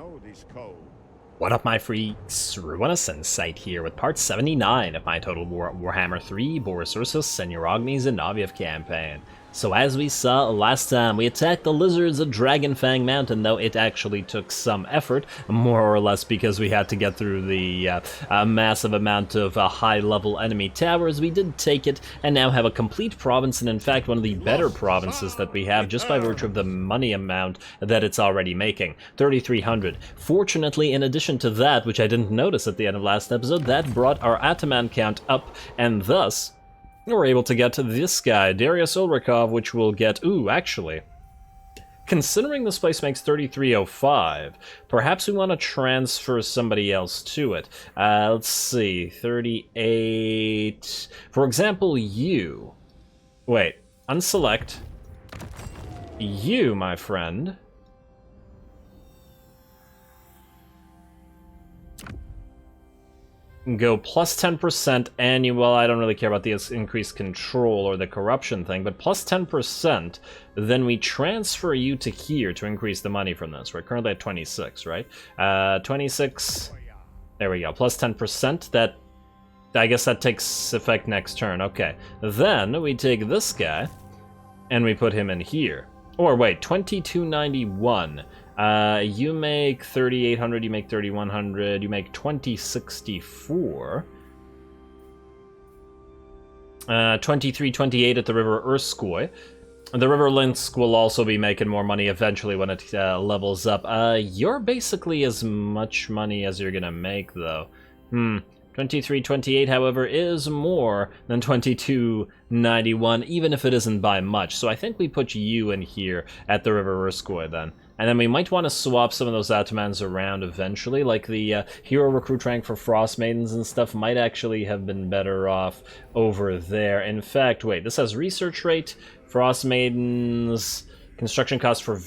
know this code. What up, my freaks? RuinousInsight here with part 79 of my Total Warhammer 3 Boris Ursus and Uragni's Innoviev campaign. So as we saw last time, we attacked the lizards of Dragonfang Mountain, though it actually took some effort, more or less because we had to get through the massive amount of high-level enemy towers. We did take it, and now have a complete province, and in fact one of the better provinces that we have, just by virtue of the money amount that it's already making, 3,300. Fortunately, in addition to that, which I didn't notice at the end of last episode, that brought our Ataman count up, and thus we're able to get to this guy, Darius Ulrikov, which will get... Ooh, actually, considering this place makes 3,305, perhaps we want to transfer somebody else to it. Let's see, 38... For example, you. Wait, unselect. You, my friend. Go plus 10% annual. I don't really care about the increased control or the corruption thing, but plus 10%, then we transfer you to here to increase the money from this. We're currently at 26, right? 26, there we go, plus 10%, that, I guess that takes effect next turn, okay. Then we take this guy, and we put him in here. Or wait, 2291. You make 3,800, you make 3,100, you make 2064. 2328 at the River Urskoy. The River Linsk will also be making more money eventually when it levels up. You're basically as much money as you're gonna make, though. 2328, however, is more than 2291, even if it isn't by much. So I think we put you in here at the River Urskoy, then. And then we might want to swap some of those Atamans around eventually, like the hero recruit rank for Frost Maidens and stuff might actually have been better off over there. In fact, wait, this has research rate, Frost Maidens, construction cost for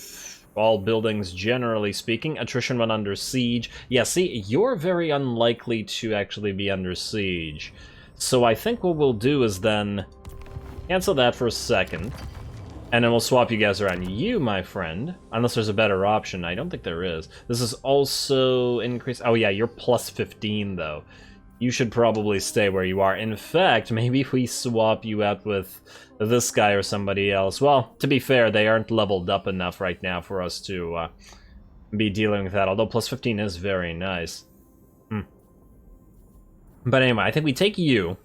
all buildings generally speaking, attrition when under siege. Yeah, see, you're very unlikely to actually be under siege. So I think what we'll do is then cancel that for a second. And then we'll swap you guys around. You, my friend, unless there's a better option. I don't think there is. This is also increased. Oh yeah, you're plus 15 though. You should probably stay where you are. In fact, maybe we swap you out with this guy or somebody else. Well, to be fair, they aren't leveled up enough right now for us to be dealing with that. Although plus 15 is very nice. But anyway, I think we take you.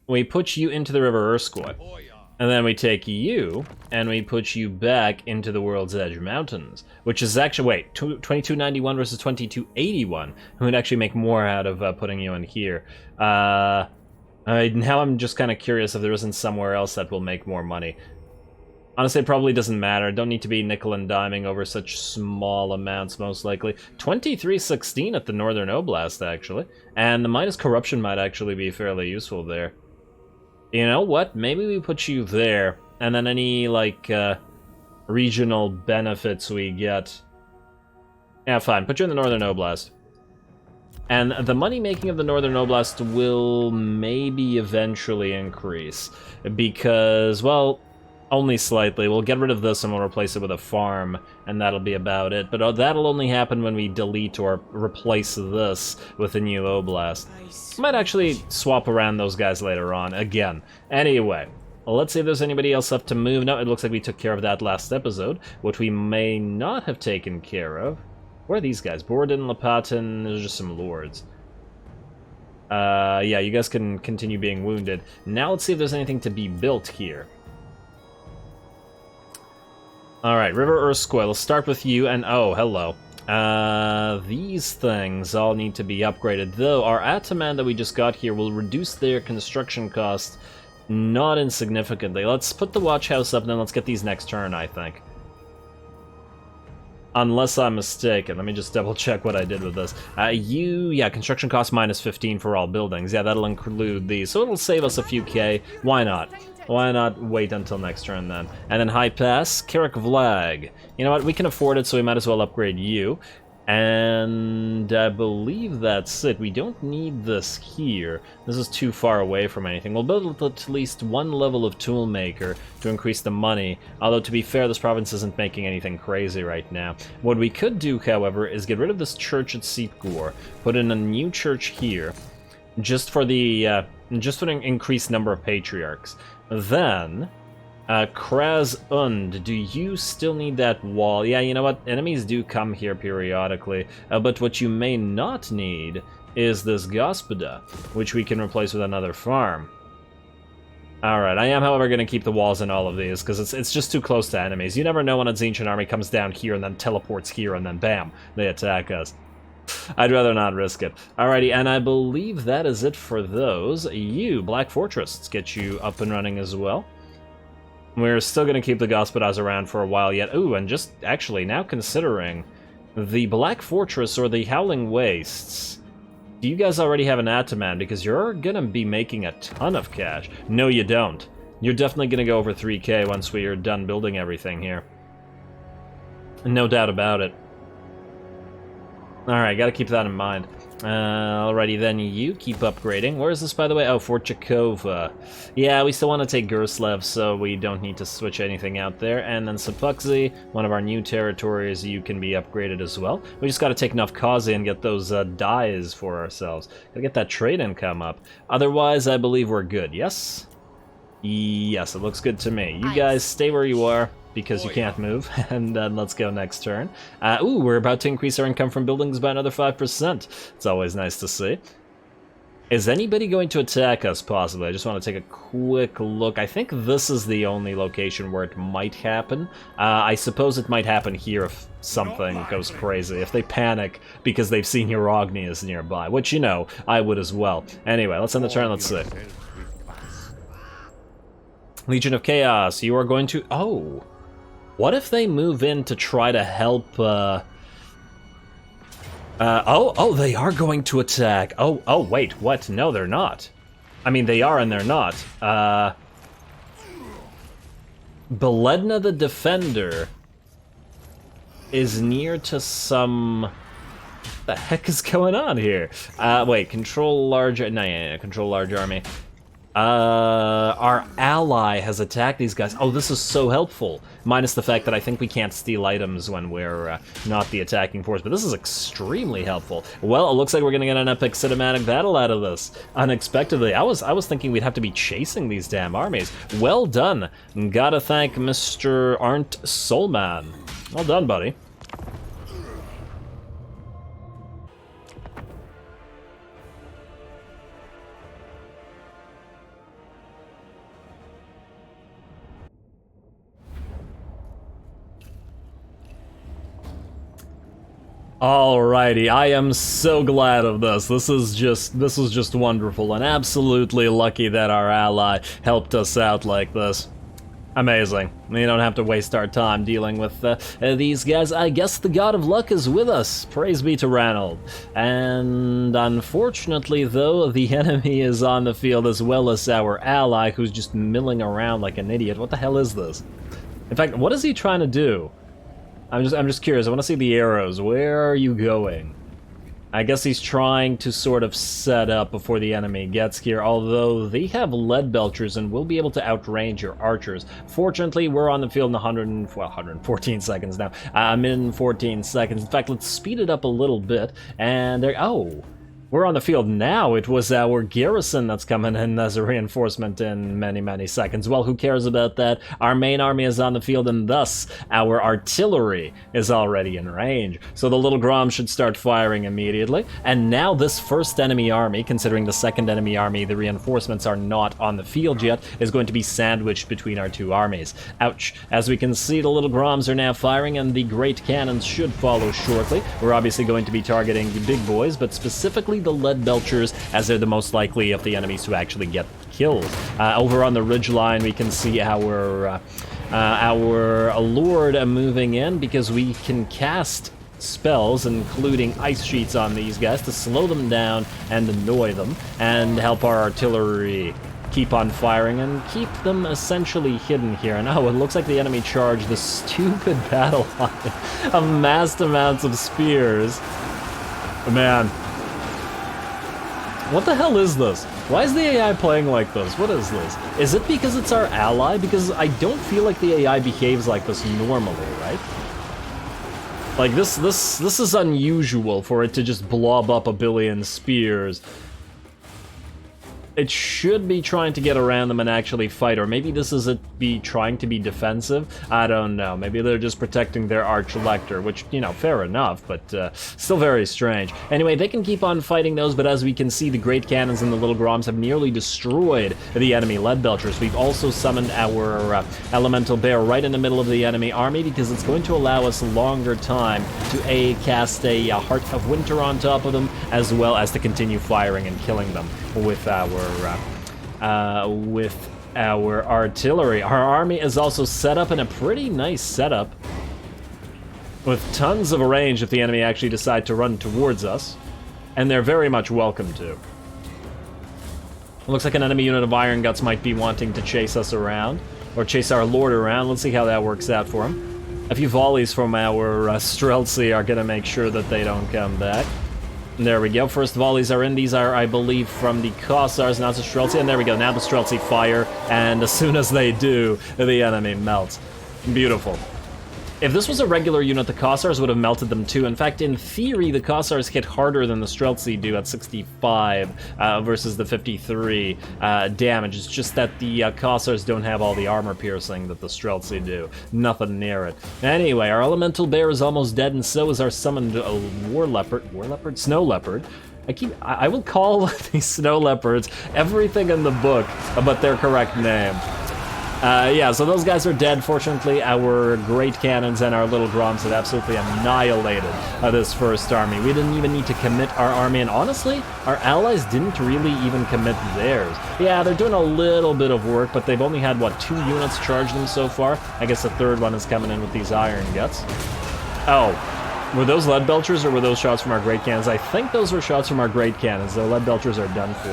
We put you into the River Urskoy. And then we take you, and we put you back into the World's Edge Mountains, which is actually, wait, 2291 versus 2281. Who would actually make more out of putting you in here? Now I'm just kind of curious if there isn't somewhere else that will make more money. Honestly, it probably doesn't matter. Don't need to be nickel and diming over such small amounts, most likely. 2316 at the Northern Oblast, actually. And the minus corruption might actually be fairly useful there. You know what? Maybe we put you there, and then any, like, regional benefits we get. Yeah, fine. Put you in the Northern Oblast. And the money-making of the Northern Oblast will maybe eventually increase. Because, well, only slightly. We'll get rid of this and we'll replace it with a farm, and that'll be about it. But that'll only happen when we delete or replace this with a new Oblast. Might actually swap around those guys later on, again. Anyway, let's see if there's anybody else left to move. No, it looks like we took care of that last episode. What we may not have taken care of... Where are these guys? Borden, Lapatin, there's just some lords. Yeah, you guys can continue being wounded. Now let's see if there's anything to be built here. Alright, River Urskoy, let's start with you, and oh, hello. These things all need to be upgraded, though our Ataman that we just got here will reduce their construction cost not insignificantly. Let's put the watch house up, and then let's get these next turn, I think. Unless I'm mistaken. Let me just double check what I did with this. Yeah, construction cost minus 15 for all buildings. Yeah, that'll include these, so it'll save us a few K. Why not? Why not wait until next turn, then? And then High Pass, Karak Vlag. You know what, we can afford it, so we might as well upgrade you. And I believe that's it. We don't need this here. This is too far away from anything. We'll build at least one level of toolmaker to increase the money. Although, to be fair, this province isn't making anything crazy right now. What we could do, however, is get rid of this church at Seepgor, put in a new church here, just for the increased number of patriarchs. Then, Kraz Und, do you still need that wall? Yeah, you know what? Enemies do come here periodically, but what you may not need is this Gospoda, which we can replace with another farm. Alright, I am, however, going to keep the walls in all of these, because it's just too close to enemies. You never know when a Tzeentch army comes down here and then teleports here, and then bam, they attack us. I'd rather not risk it. Alrighty, and I believe that is it for those. You, Black Fortress, let's get you up and running as well. We're still going to keep the Gospodas around for a while yet. Ooh, and just actually now considering the Black Fortress or the Howling Wastes, do you guys already have an Ataman? Because you're going to be making a ton of cash. No, you don't. You're definitely going to go over 3K once we are done building everything here. No doubt about it. Alright, gotta keep that in mind. Alrighty then, you keep upgrading. Where is this, by the way? Oh, Fort Chakova. Yeah, we still want to take Kislev, so we don't need to switch anything out there. And then Sapukzi, one of our new territories, you can be upgraded as well. We just gotta take Navkazi and get those dyes for ourselves. Gotta get that trade income up. Otherwise, I believe we're good, yes? Yes, it looks good to me. You guys stay where you are, because you can't move, and then let's go next turn. Ooh, we're about to increase our income from buildings by another 5%. It's always nice to see. Is anybody going to attack us, possibly? I just want to take a quick look. I think this is the only location where it might happen. I suppose it might happen here if something goes crazy. If they panic because they've seen Uragni is nearby, which, you know, I would as well. Anyway, let's end the turn, let's see. Legion of Chaos, you are going to... Oh! What if they move in to try to help, oh, they are going to attack. Oh, wait, what? No, they're not. I mean, they are and they're not. Beledna the Defender is near to some... What the heck is going on here? Wait, control large... No, yeah, control large army. Our ally has attacked these guys. Oh, this is so helpful. Minus the fact that I think we can't steal items when we're not the attacking force, but this is extremely helpful. Well, it looks like we're gonna get an epic cinematic battle out of this. Unexpectedly. I was thinking we'd have to be chasing these damn armies. Well done. Gotta thank Mr. Arndt Solman. Well done, buddy. Alrighty, I am so glad of this. This is just wonderful and absolutely lucky that our ally helped us out like this. Amazing. We don't have to waste our time dealing with these guys. I guess the god of luck is with us. Praise be to RANALD. And unfortunately, though, the enemy is on the field as well as our ally, who's just milling around like an idiot. What the hell is this? In fact, what is he trying to do? I'm just curious. I want to see the arrows. Where are you going? I guess he's trying to sort of set up before the enemy gets here, although they have lead belchers and will be able to outrange your archers. Fortunately, we're on the field in 114 seconds now. I'm in 14 seconds. In fact, let's speed it up a little bit. And there... Oh! We're on the field now. It was our garrison that's coming in as a reinforcement in many, many seconds. Well, who cares about that? Our main army is on the field, and thus our artillery is already in range. So the little Grom should start firing immediately. And now this first enemy army, considering the second enemy army, the reinforcements are not on the field yet, is going to be sandwiched between our two armies. Ouch. As we can see, the little Groms are now firing, and the great cannons should follow shortly. We're obviously going to be targeting the big boys, but specifically the lead belchers, as they're the most likely of the enemies to actually get killed. Over on the ridgeline, we can see our Lord moving in, because we can cast spells, including ice sheets on these guys, to slow them down and annoy them, and help our artillery keep on firing and keep them essentially hidden here. And oh, it looks like the enemy charged the stupid battle line of massed amounts of spears. Man. What the hell is this? Why is the AI playing like this? What is this? Is it because it's our ally? Because I don't feel like the AI behaves like this normally, right? Like, this is unusual for it to just blob up a billion spears. It should be trying to get around them and actually fight, or maybe this is it be trying to be defensive. I don't know. Maybe they're just protecting their arch-elector, which, you know, fair enough, but still very strange. Anyway, they can keep on fighting those, but as we can see, the Great Cannons and the Little Groms have nearly destroyed the enemy Lead Belchers. We've also summoned our Elemental Bear right in the middle of the enemy army because it's going to allow us longer time to cast a Heart of Winter on top of them, as well as to continue firing and killing them with our artillery. Our army is also set up in a pretty nice setup with tons of range if the enemy actually decide to run towards us, and they're very much welcome to. It looks like an enemy unit of Iron Guts might be wanting to chase us around, or chase our lord around. Let's see how that works out for him. A few volleys from our Streltsy are gonna make sure that they don't come back. There we go. First volleys are in. These are, I believe, from the Kossars, not the Streltsy. And there we go. Now the Streltsy fire, and as soon as they do, the enemy melts. Beautiful. If this was a regular unit, the Kossars would have melted them too. In fact, in theory, the Kossars hit harder than the Streltsy do at 65 versus the 53 damage. It's just that the Kossars don't have all the armor piercing that the Streltsy do. Nothing near it. Anyway, our Elemental Bear is almost dead, and so is our summoned War Leopard? Snow Leopard. I will call these Snow Leopards everything in the book but their correct name. Yeah, so those guys are dead. Fortunately, our Great Cannons and our Little Groms have absolutely annihilated this first army. We didn't even need to commit our army, and honestly, our allies didn't really even commit theirs. Yeah, they're doing a little bit of work, but they've only had, what, 2 units charge them so far? I guess the third one is coming in with these Iron Guts. Oh, were those Lead Belchers, or were those shots from our Great Cannons? I think those were shots from our Great Cannons. The Lead Belchers are done for.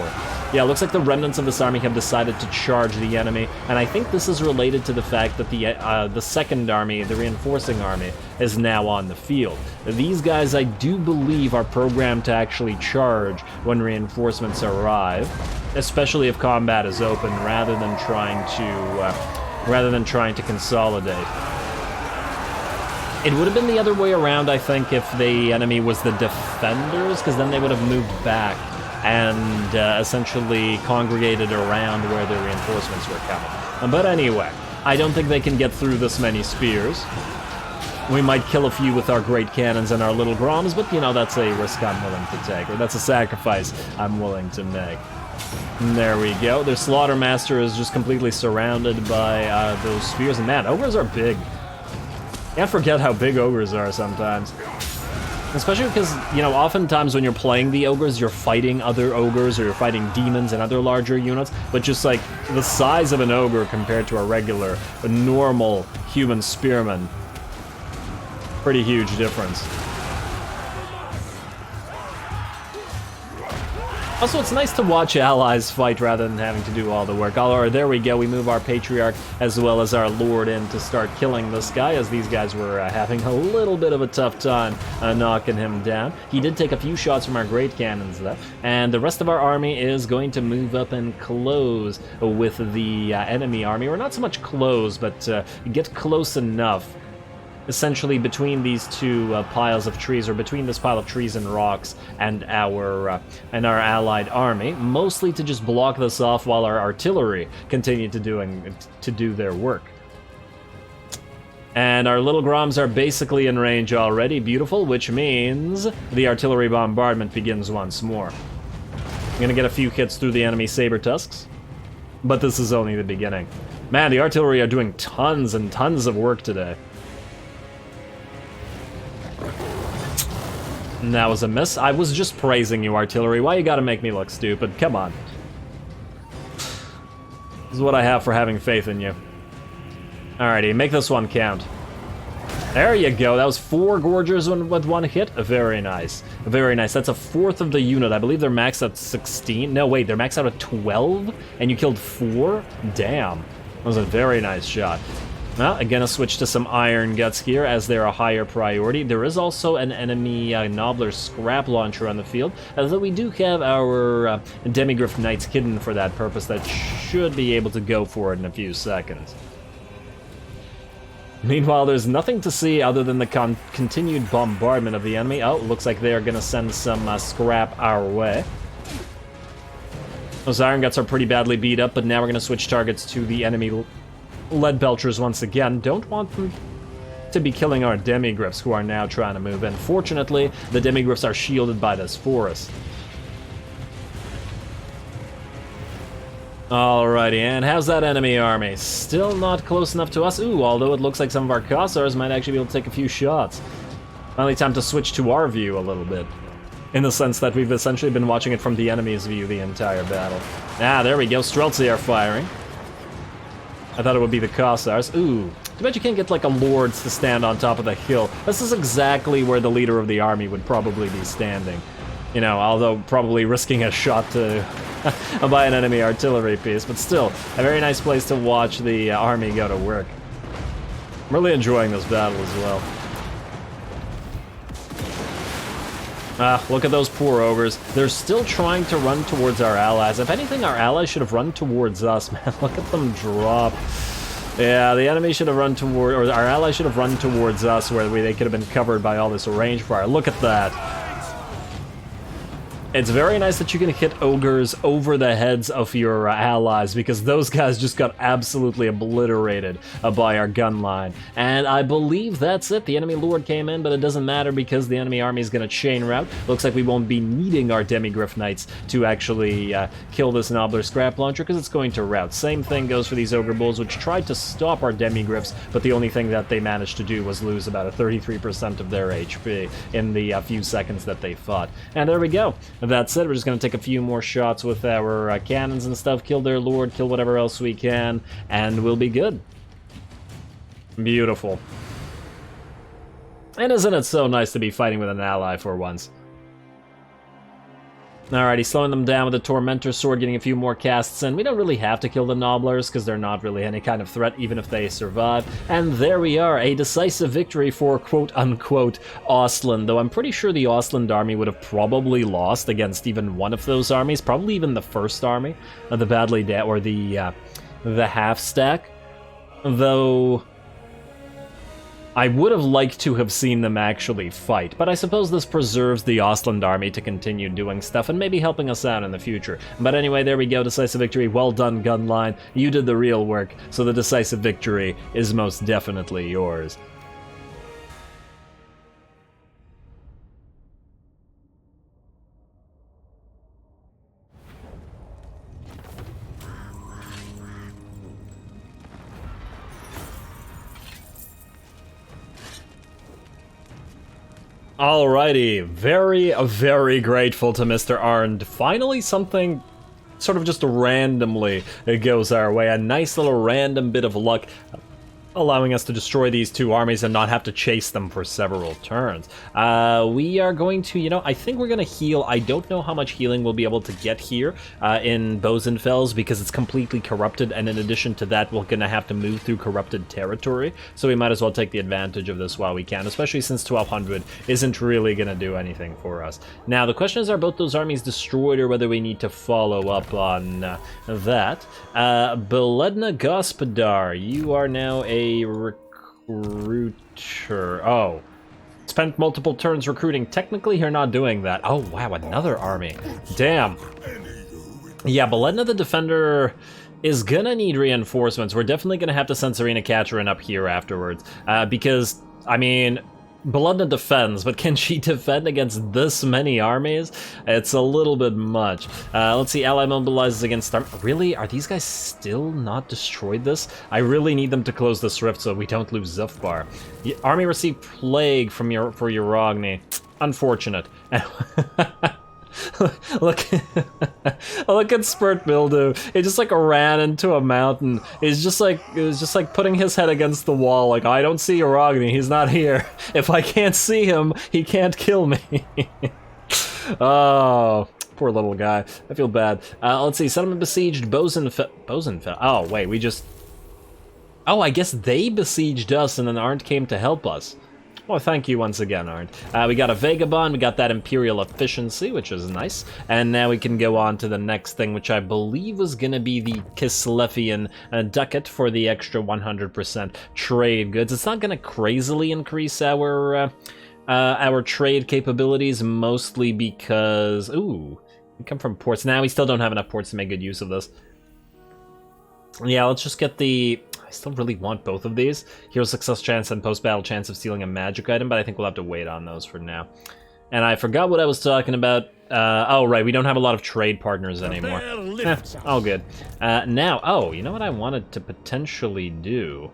Yeah, it looks like the remnants of this army have decided to charge the enemy, and I think this is related to the fact that the second army, the reinforcing army, is now on the field. These guys, I do believe, are programmed to actually charge when reinforcements arrive, especially if combat is open, rather than trying to consolidate. It would have been the other way around, I think, if the enemy was the defenders, because then they would have moved back and essentially congregated around where the reinforcements were coming. But anyway, I don't think they can get through this many spears. We might kill a few with our Great Cannons and our Little Groms, but, you know, that's a risk I'm willing to take, or that's a sacrifice I'm willing to make. And there we go. Their Slaughtermaster is just completely surrounded by those spears, and man, ogres are big. Can't forget how big ogres are sometimes. Especially because, you know, oftentimes when you're playing the ogres, you're fighting other ogres, or you're fighting demons and other larger units, but just like the size of an ogre compared to a normal human spearman. Pretty huge difference. Also, it's nice to watch allies fight rather than having to do all the work. There we go, we move our Patriarch as well as our Lord in to start killing this guy, as these guys were having a little bit of a tough time knocking him down. He did take a few shots from our Great Cannons, though, and the rest of our army is going to move up and close with the enemy army, or not so much close, but get close enough, essentially between these two piles of trees, or between this pile of trees and rocks and our allied army, mostly to just block this off while our artillery continue to do their work. And our Little Groms are basically in range already. Beautiful, which means the artillery bombardment begins once more. I'm gonna get a few hits through the enemy saber tusks, but this is only the beginning. Man, the artillery are doing tons and tons of work today. And that was a miss. I was just praising you, artillery. Why you gotta make me look stupid? Come on. This is what I have for having faith in you. Alrighty, make this one count. There you go. That was 4 Gorgers with 1 hit. Very nice. Very nice. That's a fourth of the unit. I believe they're maxed out at 16. No, wait, they're maxed out at 12? And you killed 4? Damn. That was a very nice shot. Well, again, a switch to some Iron Guts here, as they're a higher priority. There is also an enemy Nobbler scrap launcher on the field, although we do have our Demigryph Knights hidden for that purpose that should be able to go for it in a few seconds. Meanwhile, there's nothing to see other than the continued bombardment of the enemy. Oh, looks like they're going to send some scrap our way. Those Iron Guts are pretty badly beat up, but now we're going to switch targets to the enemy Lead Belchers once again. Don't want them to be killing our Demigryphs, who are now trying to move in. Fortunately, the Demigryphs are shielded by this forest. Alrighty, and how's that enemy army? Still not close enough to us. Ooh, although it looks like some of our Kossars might actually be able to take a few shots. Finally time to switch to our view a little bit, in the sense that we've essentially been watching it from the enemy's view the entire battle. Ah, there we go. Streltsy are firing. I thought it would be the Kossars. Ooh, too bad you can't get like a Lords to stand on top of the hill. This is exactly where the leader of the army would probably be standing. You know, although probably risking a shot to by an enemy artillery piece, but still, a very nice place to watch the army go to work. I'm really enjoying this battle as well. Ah, look at those poor ogres. They're still trying to run towards our allies. If anything, our allies should have run towards us, man. Look at them drop. Yeah, the enemy should have run toward, or our allies should have run towards us, where they could have been covered by all this range fire. Look at that. It's very nice that you can hit ogres over the heads of your allies, because those guys just got absolutely obliterated by our gun line. And I believe that's it. The enemy lord came in, but it doesn't matter because the enemy army is going to chain route. Looks like we won't be needing our Demigryph Knights to actually kill this Nobbler scrap launcher, because it's going to rout. Same thing goes for these ogre bulls, which tried to stop our Demigryphs, but the only thing that they managed to do was lose about a 33% of their HP in the few seconds that they fought. And there we go. That said, we're just going to take a few more shots with our cannons and stuff, kill their lord, kill whatever else we can, and we'll be good. Beautiful. And isn't it so nice to be fighting with an ally for once? Alrighty, slowing them down with the Tormentor Sword, getting a few more casts in. We don't really have to kill the Nobblers, because they're not really any kind of threat, even if they survive. And there we are, a decisive victory for quote-unquote Ostland, though I'm pretty sure the Ostland army would have probably lost against even one of those armies, probably even the first army, the badly or the half-stack. Though I would have liked to have seen them actually fight, but I suppose this preserves the Ostland army to continue doing stuff and maybe helping us out in the future. But anyway, there we go, decisive victory. Well done, Gunline. You did the real work, so the decisive victory is most definitely yours. Alrighty, very grateful to Mr. Arndt. Finally something sort of just randomly goes our way. A nice little random bit of luck, allowing us to destroy these two armies and not have to chase them for several turns. We are going to, I think we're going to heal. I don't know how much healing we'll be able to get here in Bosenfels, because it's completely corrupted, and in addition to that, we're going to have to move through corrupted territory, so we might as well take the advantage of this while we can, especially since 1200 isn't really going to do anything for us. Now, the question is, are both those armies destroyed, or whether we need to follow up on that. Beledna Gospodar, you are now a recruiter. Oh. Spent multiple turns recruiting. Technically, you're not doing that. Oh, wow, another army. Damn. Yeah, Beledna the Defender is gonna need reinforcements. We're definitely gonna have to send Serena Catcherin up here afterwards. Because, I mean, Beledna defends, but can she defend against this many armies? It's a little bit much. Let's see, ally mobilizes against really? Are these guys still not destroyed this? I really need them to close this rift so we don't lose Zufbar. Army received plague from for Uragni. Unfortunate. Look, look at Spurt Mildew. He just like ran into a mountain. It was just like putting his head against the wall. Like, I don't see Aragni. He's not here. If I can't see him, he can't kill me. Oh, poor little guy. I feel bad. Let's see. Settlement besieged. Bosenfell. Oh wait, we just. Oh, I guess they besieged us and then Arndt came to help us. Well, thank you once again, Arndt. We got a Vagabond, we got that Imperial Efficiency, which is nice. And now we can go on to the next thing, which I believe was going to be the Kislevian Ducat for the extra 100% trade goods. It's not going to crazily increase our trade capabilities, mostly because... Ooh, we come from ports. Now we still don't have enough ports to make good use of this. Yeah, let's just get the... I still really want both of these. Hero success chance and post-battle chance of stealing a magic item, but I think we'll have to wait on those for now. And I forgot what I was talking about. Oh, right, we don't have a lot of trade partners anymore. All good. Now, oh, you know what I wanted to potentially do?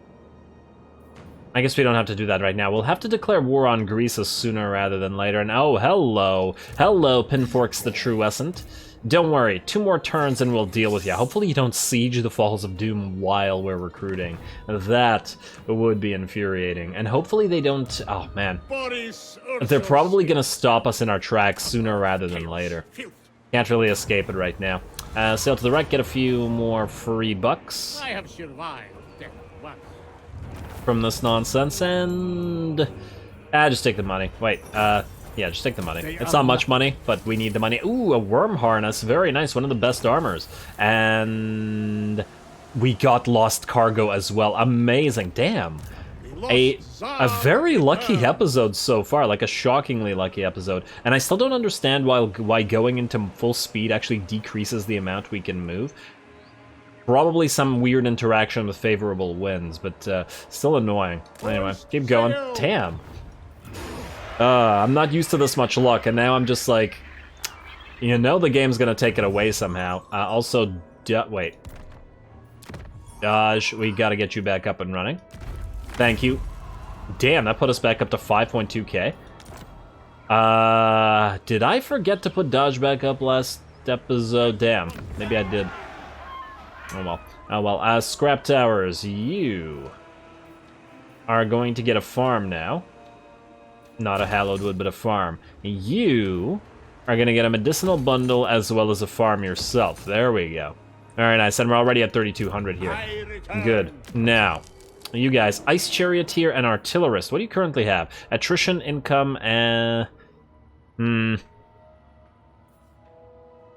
I guess we don't have to do that right now. We'll have to declare war on Greece sooner rather than later. And oh, hello. Hello, Pinforks the Truescent. Don't worry, 2 more turns and we'll deal with you. Hopefully you don't siege the Falls of Doom while we're recruiting. That would be infuriating. And hopefully they don't... Oh, man. They're probably going to stop us in our tracks sooner rather than later. Can't really escape it right now. Sail to the right, get a few more free bucks. I have survived from this nonsense, and... just take the money. Wait, yeah, just take the money. It's not much money, but we need the money. Ooh, a worm harness. Very nice. One of the best armors. And we got lost cargo as well. Amazing. Damn. A very lucky episode so far. Like a shockingly lucky episode. And I still don't understand why going into full speed actually decreases the amount we can move. Probably some weird interaction with favorable winds, but still annoying. Anyway, keep going. Damn. I'm not used to this much luck, and now I'm just like, you know the game's gonna take it away somehow. Also, wait. Dodge, we gotta get you back up and running. Thank you. Damn, that put us back up to 5.2k. Did I forget to put Dodge back up last episode? Damn, maybe I did. Oh well. Oh well, Scrap Towers, you are going to get a farm now. Not a hallowed wood, but a farm. You are going to get a medicinal bundle as well as a farm yourself. There we go. Alright, nice. And we're already at 3,200 here. Good. Now, you guys, Ice Charioteer and Artillerist. What do you currently have? Attrition, income, and...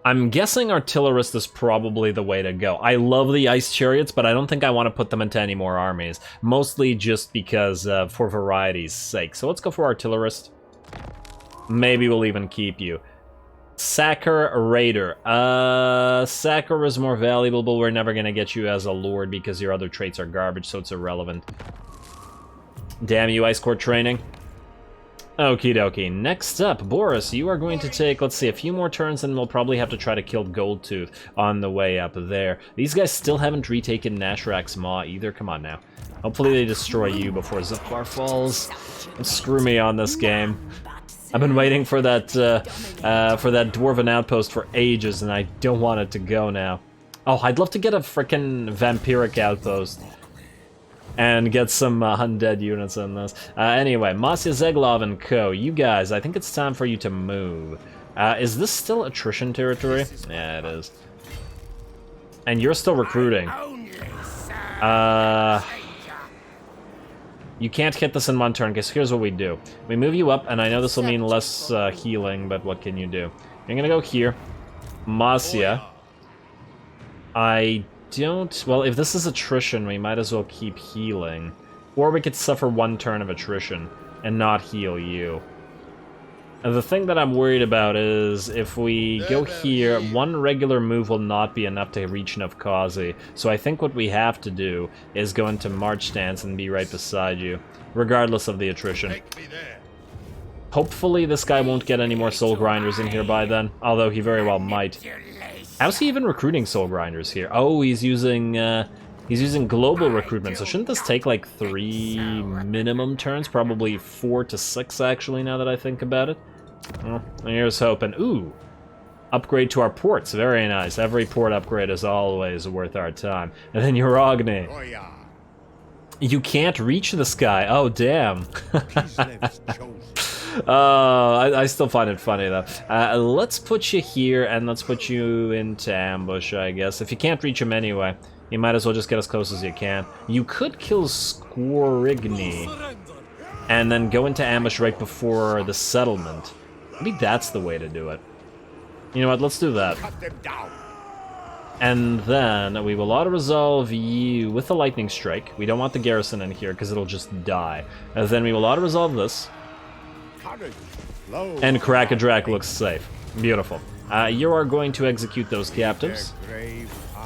I'm guessing Artillerist is probably the way to go. I love the Ice Chariots, but I don't think I want to put them into any more armies. Mostly just because, for variety's sake. So let's go for Artillerist. Maybe we'll even keep you. Sacker Raider. Sacker is more valuable, but we're never going to get you as a Lord because your other traits are garbage, so it's irrelevant. Damn you, Ice Court training. Okie dokie. Next up, Boris, you are going to take, let's see, a few more turns, and we'll probably have to try to kill Goldtooth on the way up there. These guys still haven't retaken Nashrak's Maw either. Come on now. Hopefully they destroy you before Zupkar falls. Screw me on this game. I've been waiting for that Dwarven Outpost for ages, and I don't want it to go now. Oh, I'd love to get a frickin' Vampiric Outpost. And get some undead units in this. Anyway, Masya Zeglov and co. You guys, I think it's time for you to move. Is this still attrition territory? Yeah, it is. And you're still recruiting. You can't hit this in one turn, because here's what we do. We move you up, and I know this will mean less healing, but what can you do? You're gonna go here. Masya. I don't... Well, if this is attrition, we might as well keep healing. Or we could suffer 1 turn of attrition and not heal you. And the thing that I'm worried about is if we go here, 1 regular move will not be enough to reach Novkazi. So I think what we have to do is go into March stance and be right beside you, regardless of the attrition. Hopefully this guy won't get any more soul grinders in here by then, although he very well might. How's he even recruiting soul grinders here? Oh, he's using global recruitment, so shouldn't this take like 3 minimum turns? Probably 4 to 6 actually, now that I think about it. Well, here's hoping. Ooh. Upgrade to our ports. Very nice. Every port upgrade is always worth our time. And then Uragni. You can't reach the sky. Oh, damn. I still find it funny, though. Let's put you here, and let's put you into ambush, I guess. If you can't reach him anyway, you might as well just get as close as you can. You could kill Squarigny, and then go into ambush right before the settlement. Maybe that's the way to do it. You know what, let's do that. And then we will auto-resolve you with a lightning strike. We don't want the garrison in here, because it'll just die. And then we will auto-resolve this. And Crack-a-Drac looks safe. Beautiful. You are going to execute those captives.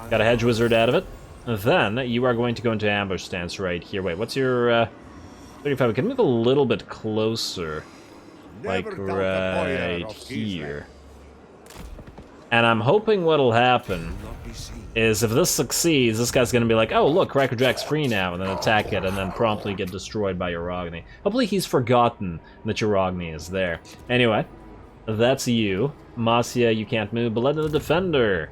Got a hedge wizard out of it. Then you are going to go into ambush stance right here. Wait, what's your 35? We can move a little bit closer. Like right here. And I'm hoping what'll happen is if this succeeds, this guy's gonna be like, oh look, Cracker-Drac's free now, and then attack it, and then promptly get destroyed by Uragni. Hopefully he's forgotten that Uragni is there. Anyway, that's you. Masya, you can't move, but let the defender.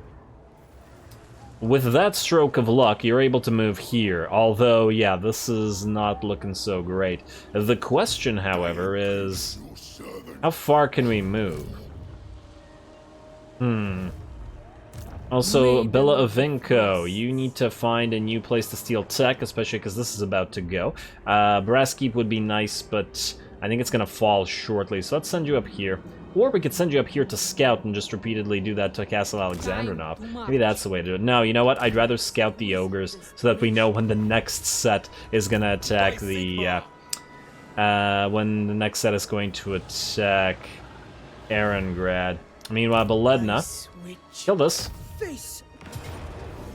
With that stroke of luck, you're able to move here, although, yeah, this is not looking so great. The question, however, is how far can we move? Also, Bella Ovinko, you need to find a new place to steal tech, especially because this is about to go. Brasskeep would be nice, but I think it's going to fall shortly, so let's send you up here. Or we could send you up here to scout and just repeatedly do that to Castle Alexandrinov. Maybe that's the way to do it. No, you know what? I'd rather scout the ogres so that we know when the next set is going to attack the... when the next set is going to attack Erengrad. Meanwhile, Beledna, kill this.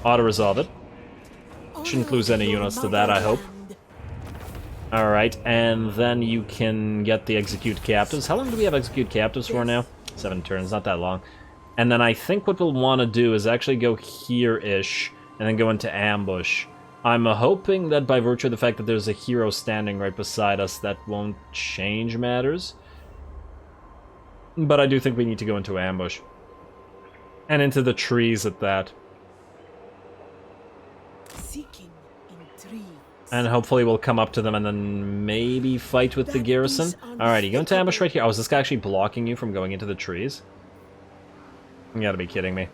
Auto-resolve it. Shouldn't lose any units to that, I hope. Alright, and then you can get the execute captives. How long do we have execute captives for now? 7 turns, not that long. And then I think what we'll want to do is actually go here-ish, and then go into ambush. I'm hoping that by virtue of the fact that there's a hero standing right beside us, that won't change matters. But I do think we need to go into ambush. And into the trees at that. Seeking in trees. And hopefully we'll come up to them and then maybe fight with the garrison. Alrighty, go into ambush right here. Oh, is this guy actually blocking you from going into the trees? You gotta be kidding me.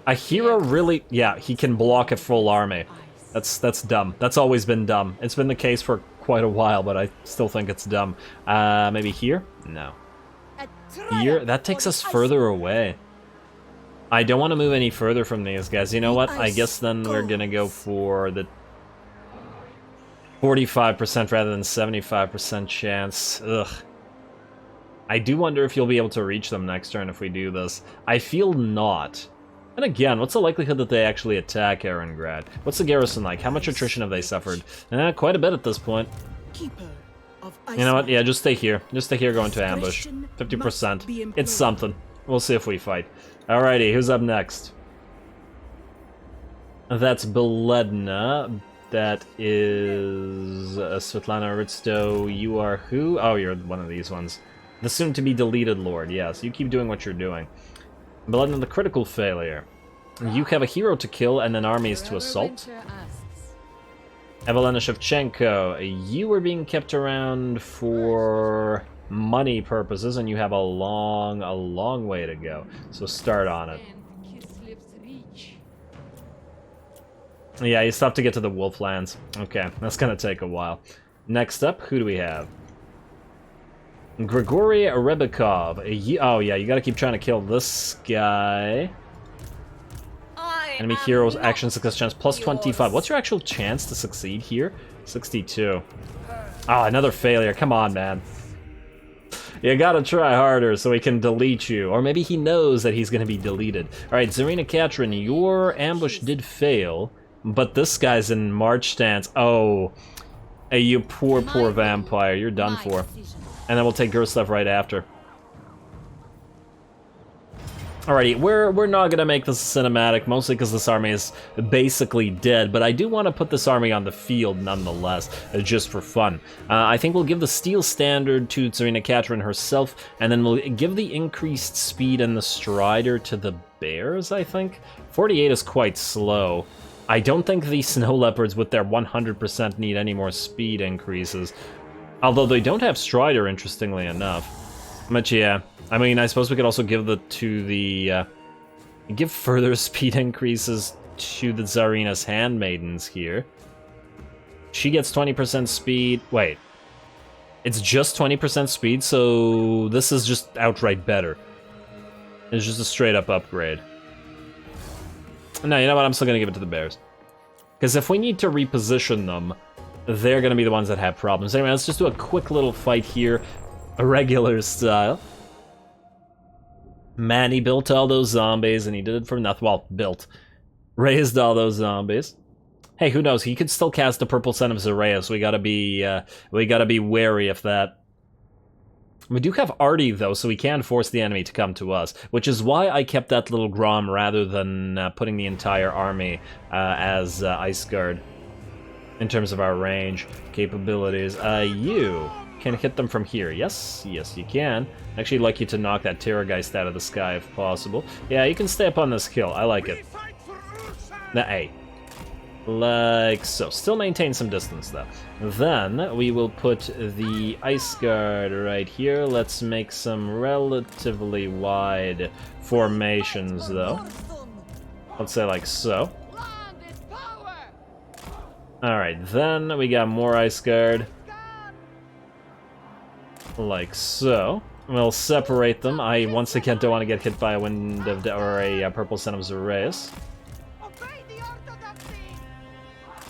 A hero really... Yeah, he can block a full army. That's dumb. That's always been dumb. It's been the case for quite a while, but I still think it's dumb. Maybe here? No. Here? That takes us further away. I don't want to move any further from these guys. You know what? I guess then we're gonna go for the 45% rather than 75% chance. Ugh. I do wonder if you'll be able to reach them next turn if we do this. I feel not. And again, what's the likelihood that they actually attack Erengrad? What's the garrison like? How much attrition have they suffered? Quite a bit at this point. You know what? Yeah, just stay here. Just stay here, go into ambush. 50%. It's something. We'll see if we fight. Alrighty, who's up next? That's Beledna. That is Svetlana Ritsto. You are who? Oh, you're one of these ones. The soon-to-be deleted lord, yes. You keep doing what you're doing. Beledna, the critical failure. You have a hero to kill and then armies to assault. Evelina Shevchenko, you are being kept around for money purposes, and you have a long way to go. So start on it. Yeah, you still have to get to the Wolflands. Okay, that's gonna take a while. Next up, who do we have? Grigory Rebikov. Oh yeah, you gotta keep trying to kill this guy. Enemy heroes action success chance plus 25. What's your actual chance to succeed here? 62. Ah, another failure. Come on, man. You gotta try harder so he can delete you. Or maybe he knows that he's gonna be deleted. Alright, Zarina Katrin, your ambush did fail, but this guy's in march stance. Oh, hey, you poor vampire. You're done for. And then we'll take Kislev right after. Alrighty, we're not gonna make this a cinematic, mostly because this army is basically dead, but I do want to put this army on the field nonetheless, just for fun. I think we'll give the Steel Standard to Tsarina Catherine herself, and then we'll give the increased speed and the Strider to the Bears, I think? 48 is quite slow. I don't think the Snow Leopards with their 100% need any more speed increases, although they don't have Strider, interestingly enough. But yeah, I mean, I suppose we could also give give further speed increases to the Tsarina's handmaidens here. She gets 20% speed. Wait, it's just 20% speed, so this is just outright better. It's just a straight up upgrade. No, you know what? I'm still gonna give it to the Bears, because if we need to reposition them, they're gonna be the ones that have problems. Anyway, let's just do a quick little fight here, a regular style. Manny built all those zombies, and he did it for nothing. Well, raised all those zombies. Hey, who knows? He could still cast the Purple Son of Zareus. We gotta be wary of that. We do have Artie though, so we can force the enemy to come to us, which is why I kept that little Grom rather than putting the entire army as Ice Guard. In terms of our range capabilities, you can hit them from here. Yes, yes, you can. I'd actually like you to knock that Terrorgeist out of the sky if possible. Yeah, you can stay up on this hill. I like it. Nah, hey. Like so. Still maintain some distance, though. Then we will put the Ice Guard right here. Let's make some relatively wide formations, though. Let's say like so. Alright, then we got more Ice Guard. Like so. We'll separate them. I once again don't want to get hit by a Wind of or a Purple Son of Zareus.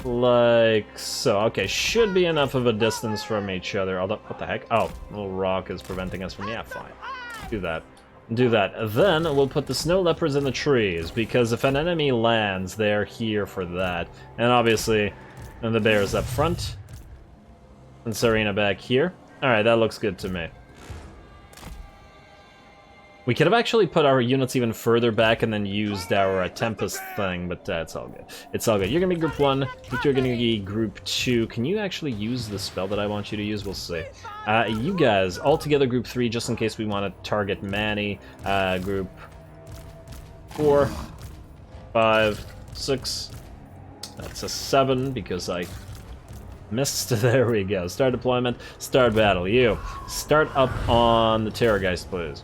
Like so. Okay, should be enough of a distance from each other. Although, what the heck? Oh, little rock is preventing us from. Yeah, fine. Do that. Do that. Then we'll put the Snow Leopards in the trees, because if an enemy lands, they're here for that. And obviously, the Bears up front. And Tsarina back here. Alright, that looks good to me. We could have actually put our units even further back and then used our Tempest thing, but it's all good. It's all good. You're gonna be Group 1, you're gonna be Group 2. Can you actually use the spell that I want you to use? We'll see. You guys, all together Group 3, just in case we want to target Manny. Group 4, 5, 6. That's a 7, because I missed. There we go. Start deployment, start battle. You, start up on the Terrorgeist, please.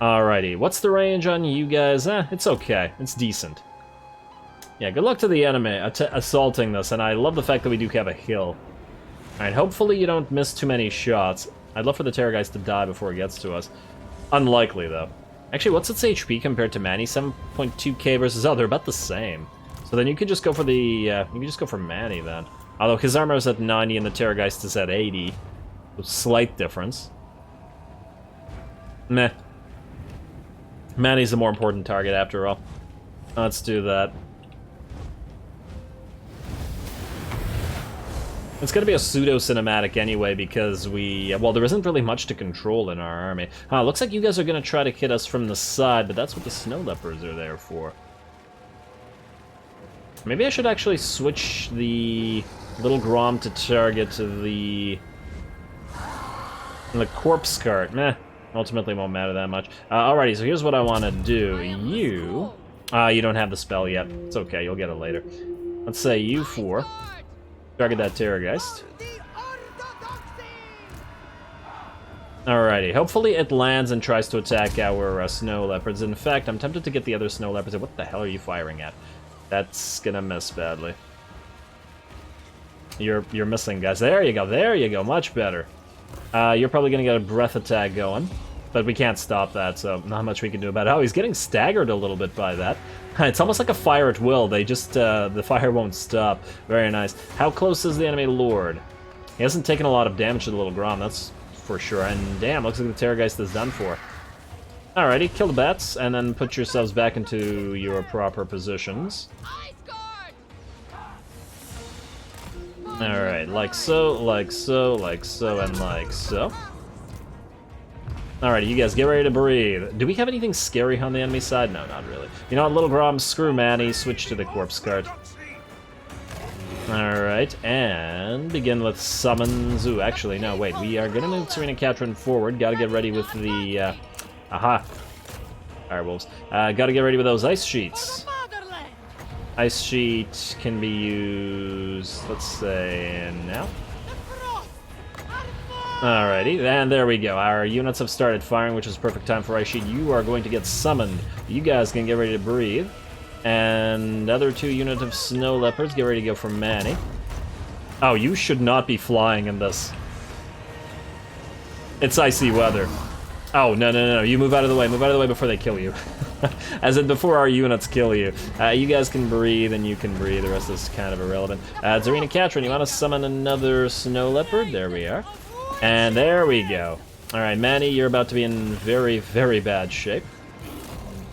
Alrighty, what's the range on you guys? It's okay. It's decent. Yeah, good luck to the enemy assaulting this, and I love the fact that we do have a hill. Alright, hopefully you don't miss too many shots. I'd love for the Terrorgeist to die before it gets to us. Unlikely, though. Actually, what's its HP compared to Manny? 7.2k versus... Oh, they're about the same. So then you could just go for the... you could just go for Manny, then. Although his armor is at 90 and the Terrorgeist is at 80. Slight difference. Meh. Manny's the more important target, after all. Let's do that. It's gonna be a pseudo-cinematic anyway, because we... Well, there isn't really much to control in our army. Looks like you guys are gonna try to hit us from the side, but that's what the Snow Leopards are there for. Maybe I should actually switch the little Grom to target the Corpse Cart. Meh. Ultimately won't matter that much. Alrighty, so here's what I want to do. You don't have the spell yet. It's okay, you'll get it later. Let's say you 4. Target that Terrorgeist. Alrighty, hopefully it lands and tries to attack our Snow Leopards. In fact, I'm tempted to get the other Snow Leopards. What the hell are you firing at? That's gonna miss badly. You're missing, guys. There you go, much better. You're probably gonna get a breath attack going, but we can't stop that, so not much we can do about it. Oh, he's getting staggered a little bit by that. It's almost like a fire at will. They just, the fire won't stop. Very nice. How close is the enemy lord? He hasn't taken a lot of damage to the little Grom, that's for sure. And damn, looks like the Terrorgeist is done for. Alrighty, kill the bats, and then put yourselves back into your proper positions. Alright, like so, like so, like so, and like so. Alrighty, you guys get ready to breathe. Do we have anything scary on the enemy side? No, not really. You know what, Little Grom, screw Manny, switch to the corpse card. Alright, and begin with summons. Ooh, actually, no, wait. We are gonna move Serena Catherine forward. Gotta get ready with the, aha. Direwolves. Gotta get ready with those ice sheets. Ice sheet can be used, let's say, now. Alrighty, and there we go. Our units have started firing, which is perfect time for ice sheet. You are going to get summoned. You guys can get ready to breathe. And other 2 units of snow leopards, get ready to go for Manny. Oh, you should not be flying in this. It's icy weather. Oh, no, you move out of the way. Move out of the way before they kill you. As in, before our units kill you. You guys can breathe, and you can breathe. The rest is kind of irrelevant. Zarina Katrin, you want to summon another snow leopard? There we are. And there we go. Alright, Manny, you're about to be in very, very bad shape.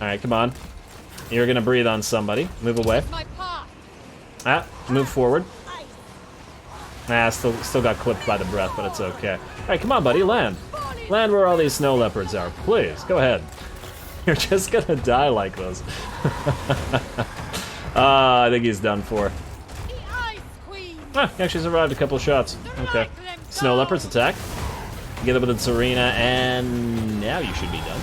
Alright, come on. You're gonna breathe on somebody. Move away. Move forward. Still got clipped by the breath, but it's okay. Alright, come on, buddy, land. Land where all these snow leopards are. Please, go ahead. You're just gonna die like this. I think he's done for. He actually survived a couple of shots. Okay. Snow leopards attack. Together with the Serena, and now you should be done.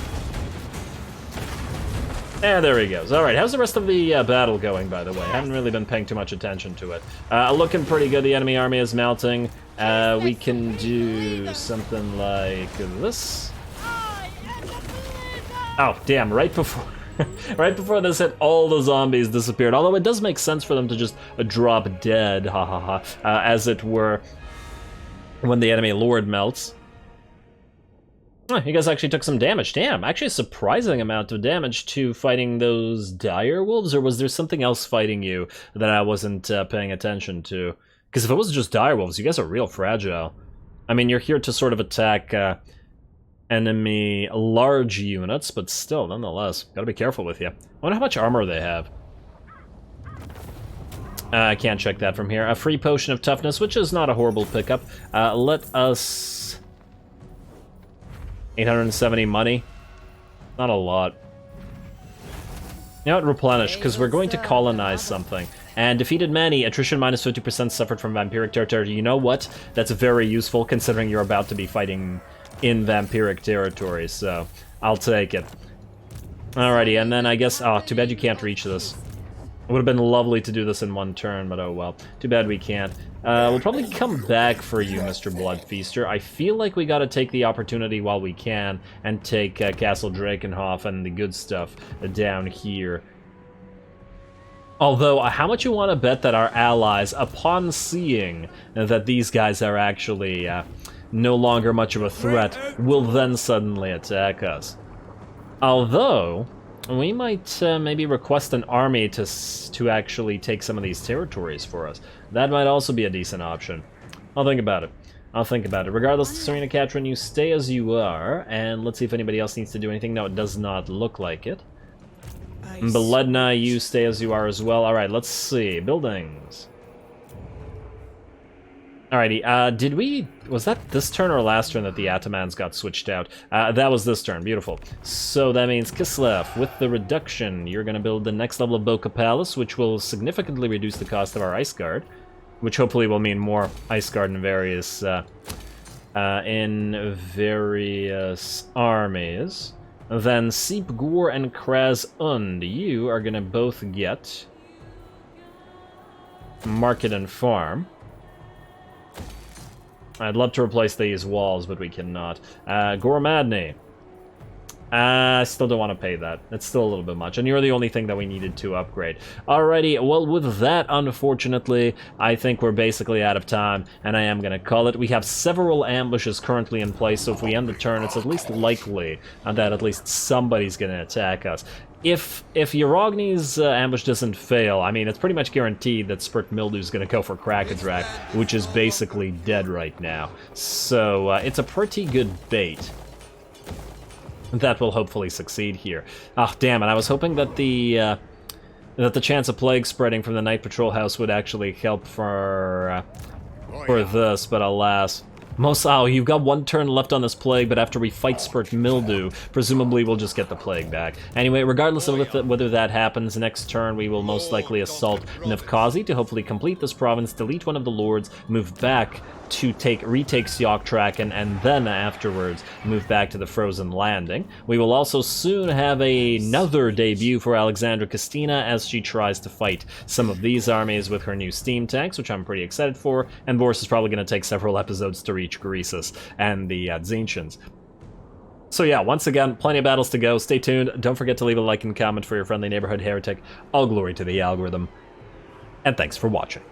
And there he goes. Alright, how's the rest of the battle going, by the way? I haven't really been paying too much attention to it. Looking pretty good. The enemy army is melting. We can do something like this. Oh, damn, right before... right before this hit, all the zombies disappeared. Although it does make sense for them to just drop dead, as it were, when the enemy lord melts. Oh, you guys actually took some damage. Damn, actually a surprising amount of damage to fighting those dire wolves, or was there something else fighting you that I wasn't paying attention to? Because if it was just dire wolves, you guys are real fragile. I mean, you're here to sort of attack enemy large units, but still, nonetheless, gotta be careful with you. I wonder how much armor they have. I can't check that from here. A free potion of toughness, which is not a horrible pickup. Let us... 870 money. Not a lot. You know what? Replenish, because we're going to colonize something. And defeated Manny, attrition minus 50% suffered from vampiric territory. You know what? That's very useful, considering you're about to be fighting in vampiric territory, so I'll take it. Alrighty, and then I guess... Oh, too bad you can't reach this. It would have been lovely to do this in one turn, but oh well. Too bad we can't. We'll probably come back for you, Mr. Bloodfeaster. I feel like we gotta take the opportunity while we can and take Castle Drakenhof and the good stuff down here. Although, how much you want to bet that our allies, upon seeing that these guys are actually no longer much of a threat, will then suddenly attack us? Although... we might maybe request an army to actually take some of these territories for us. That might also be a decent option. I'll think about it. I'll think about it. Regardless, Serena Katrin, you stay as you are, and let's see if anybody else needs to do anything. No, it does not look like it. Beledna, you stay as you are as well. Alright, let's see. Buildings. Alrighty, did we... was that this turn or last turn that the Atamans got switched out? That was this turn, beautiful. So that means Kislev, with the reduction, you're gonna build the next level of Bokha Palace, which will significantly reduce the cost of our Ice Guard, which hopefully will mean more Ice Guard in various armies. Then Seep Gur and Kraz Und, you are gonna both get Market and Farm. I'd love to replace these walls, but we cannot. Gormadny. I still don't want to pay that. It's still a little bit much, and you're the only thing that we needed to upgrade. Alrighty, well, with that, unfortunately, I think we're basically out of time, and I am going to call it. We have several ambushes currently in place, so if we end the turn, it's at least likely that at least somebody's going to attack us. If Yarogni's ambush doesn't fail, I mean, it's pretty much guaranteed that Spurt Mildew's going to go for Krakadrak, which is basically dead right now. So, it's a pretty good bait. That will hopefully succeed here. Ah, damn it, I was hoping that the chance of plague spreading from the Night Patrol House would actually help for this, but alas. You've got 1 turn left on this plague, but after we fight Spurt Mildew, presumably we'll just get the plague back. Anyway, regardless of whether that happens, next turn we will most likely assault Nevkazi to hopefully complete this province, delete one of the lords, move back to retake Sioktraken, and then afterwards move back to the Frozen Landing. We will also soon have another debut for Alexandra Kristina as she tries to fight some of these armies with her new steam tanks, which I'm pretty excited for, and Boris is probably going to take several episodes to reach Greasus and the Tzeentchans. So yeah, once again, plenty of battles to go. Stay tuned. Don't forget to leave a like and comment for your friendly neighborhood heretic. All glory to the algorithm. And thanks for watching.